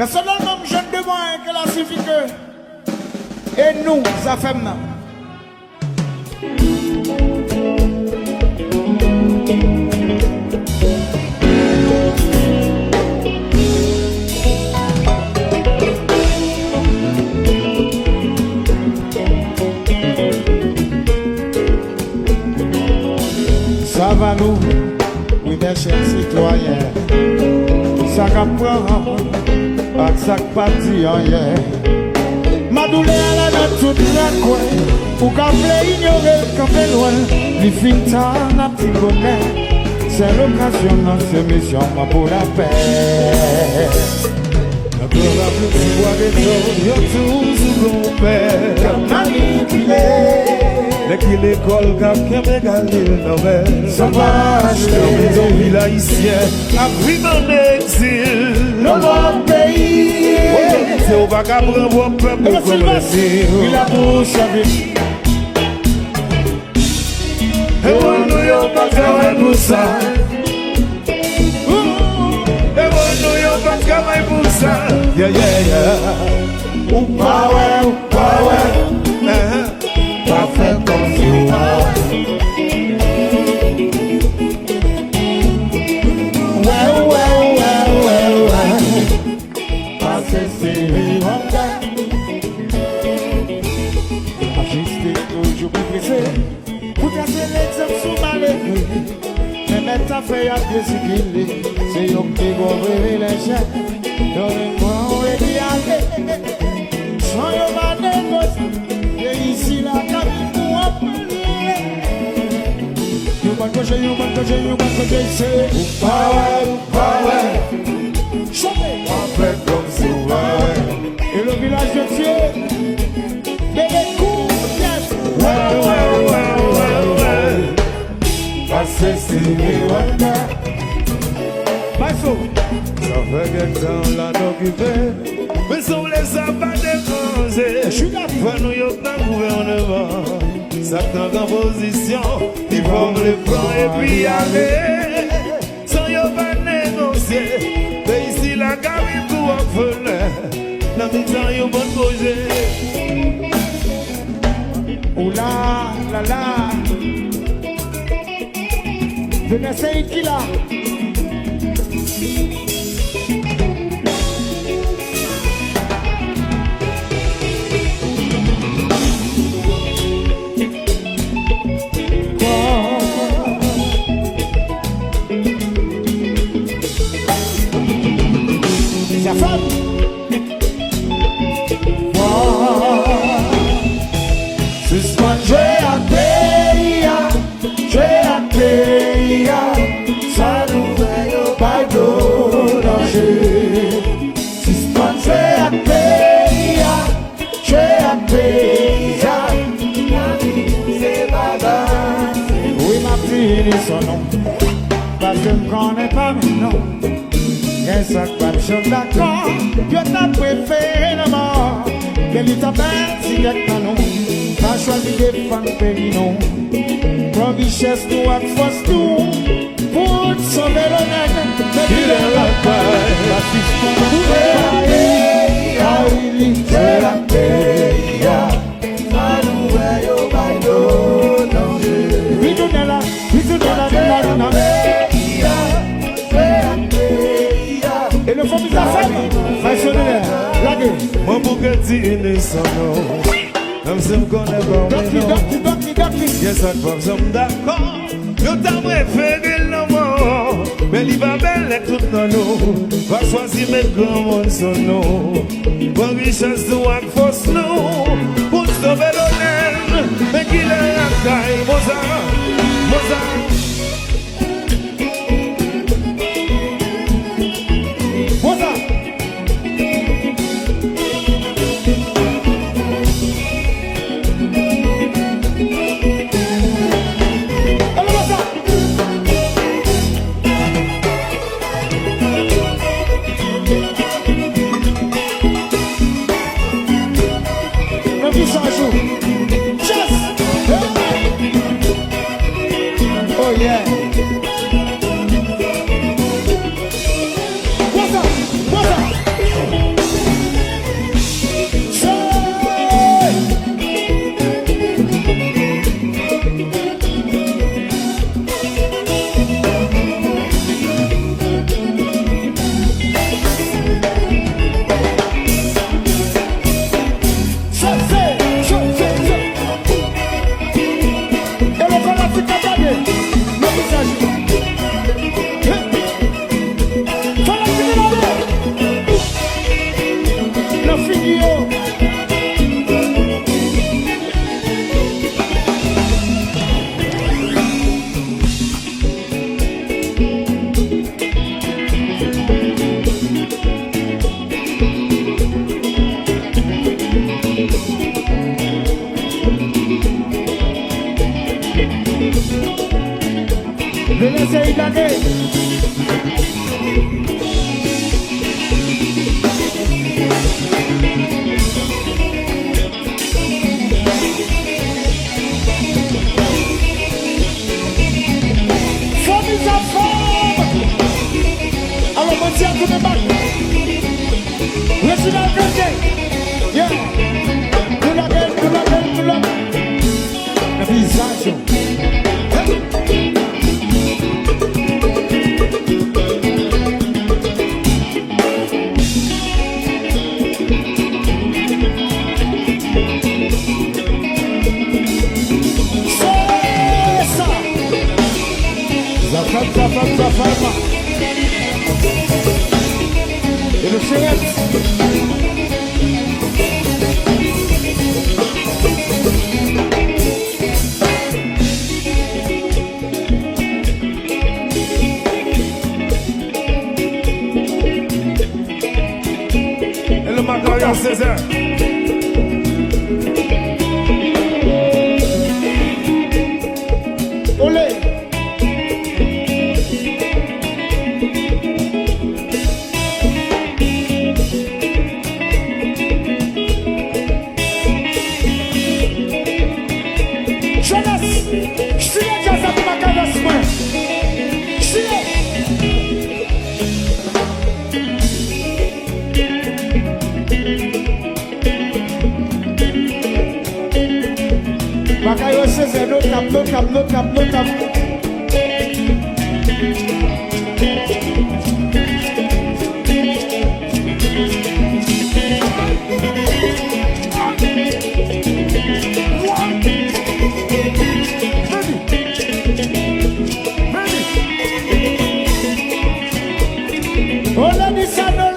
Personnellement, je ne demande que la suffit que. Et nous, ça fait maintenant. Ça va nous, oui mes chers citoyens. Ça qu'apprend, ak ça pas dit hier. Ma douleur là dans tout le coin. Pour qu'à ignorer, qu'à fait loin. Les filles t'en a petit bonheur. C'est l'occasion dans cette mission pour la paix. Encore la plus bois des eaux, y'a tout sous mon père. Qu'a manipulé. Dès qu'il école, qu'a gagné le Nobel. Ça va acheter. Dans maison ville haïtienne, a pris en exil. Dans mon pays. C'est au vagabond, mon peuple, pour connaître. Il a bouche avec. Et on nous y'a pas travaillé pour ça. Et on nous y'a pas travaillé pour ça. Yeah, yeah, yeah. Ou pas ouais, ou pas ouais. Pas fait comme si ou pas ouais. Ouais, ouais, ouais, ouais, ouais. Pas c'est série, on gagne. Ajuster toujours plus pressé. Pour casser l'exemple sous ma lèvre. Mais mettre ta feuille à Dieu si qu'il est. C'est yon qui va ouvrir les chaînes. Donnez-moi où est d'y aller. Sans yon va négocier. Et ici la cabine pour appeler. Yon va cocher, yon va cocher, yon va cocher. C'est ou pas ouais. Chantez. On fait comme si ouais. Et le village de Dieu. Bébé court, yes. Ouais. Passez si Wanda. Basso. Ça fait quelque temps là d'occuper. Mais on les a pas déconsés. Je suis là. Faut nous y avoir un gouvernement. Ça tente en position. Ils forment les plans et puis aller. Sans y pas négocier. Mais ici la gamine pour orphelin. La mi-temps y a bon projet. Oula, la la. Venez, c'est qui là? C'est la femme. Suspendez à payer. Ça nous fait pas de danger. Suspendez à payer. Oui, ma petite, son nom. Parce que je ne connais pas mon nom. Qu'est-ce que je suis d'accord? Dieu t'a préféré le mort. Quel est ta belle si y'a que non? Pas choisi de défendre le pays, non. Pour richesse, nous, à force, nous. Pour sauver l'honneur, mais il est la paix. La fiche pour nous, c'est la paix. Ça nous est au bateau, danger. Oui, tout est là, non. Et le fond de la femme, va sonner la gueule. Mon bouquet est son nom. Même si je ne connais pas mon nom. Yes, ça te sommes d'accord. Je t'ai préféré le nom. Mais il va belle tout dans nous. Va choisir mes grands mondes son nom. Pour richesse de la force nous. Pour sauver l'honneur. Mais qu'il est la taille. Mozart. Et le chérette. Et le Macarion César. Olé. Bakayo César, no tap, no tap, no tap, no tap. Hola, mi sanolai.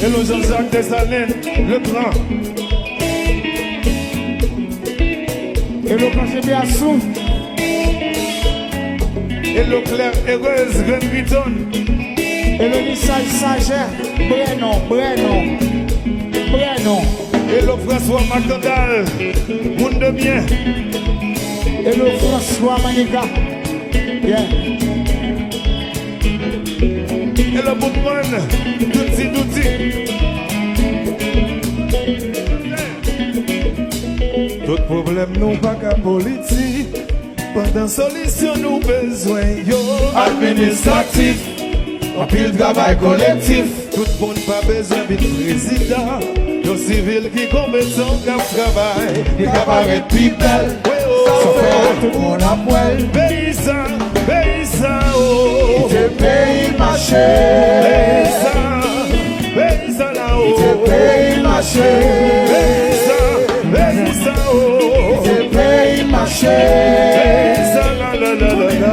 Et le Jean-Jacques Dessalines, le grand. Et le conseiller bien sous. Et le clair heureuse, Grande Vuitton. Et le Nissan Sager, Brenon. Et le François Macandal, monde de bien. Et le François Manika. Bien. Et le Boutman, Douti. Tout problème nous pas qu'à politique. Pendant solution nous besoin yo administratif. En pile travail collectif. Tout le monde pas besoin de président. Nos civils qui compétent comme travail. Qui cabaret people. Ça fait tout le monde à poil. Paysan, oh. C'est pays marché. Paysan là-haut. C'est pays marché. Paysan, oh. C'est pays marché. Paysan, la.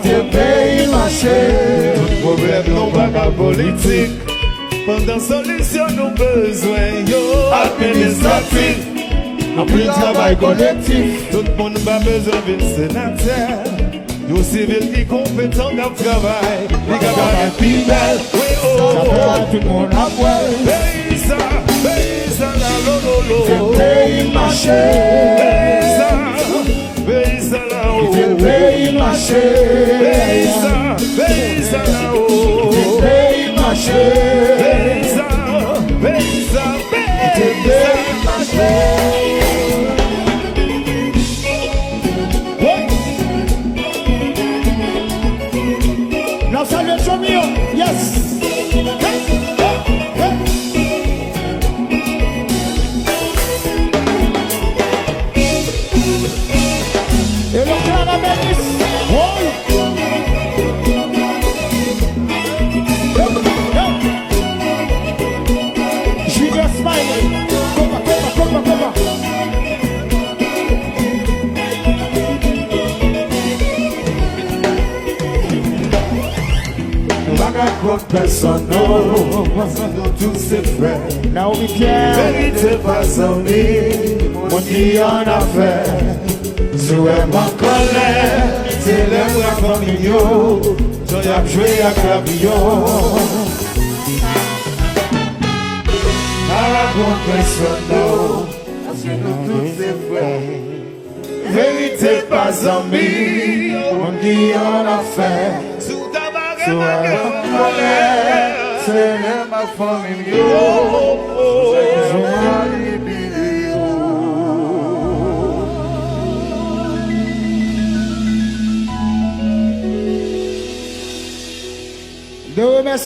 C'est pays marché. Problème non pas qu'à politique. Pendant solution nous besoin yo administratif. En plus de travail collectif. Tout le monde pas besoin de sénateur. Nos civils qui compétent dans le travail. Les camarades people. Oui, oh. Ça fait tout le monde à poil. Paysan la lolo. C'est pays marché. Paysan la oh. C'est pays marché. Paysan la oh. C'est pays marché. C'est pays marché. Now salute from you. Yes. Et le clan Amélis. raconte personne, non. Tous ses frères. Naomi Pierre. Vérité pas amis, mon Dieu en affaire. Jouer ma colère, c'est le bras familiaux. J'ai à jouer à clavillon. Raconte personne, non. Tous ses frères. Vérité pas amis, mon Dieu en affaire. Sous ta baguette, c'est le ma famille. De remercier.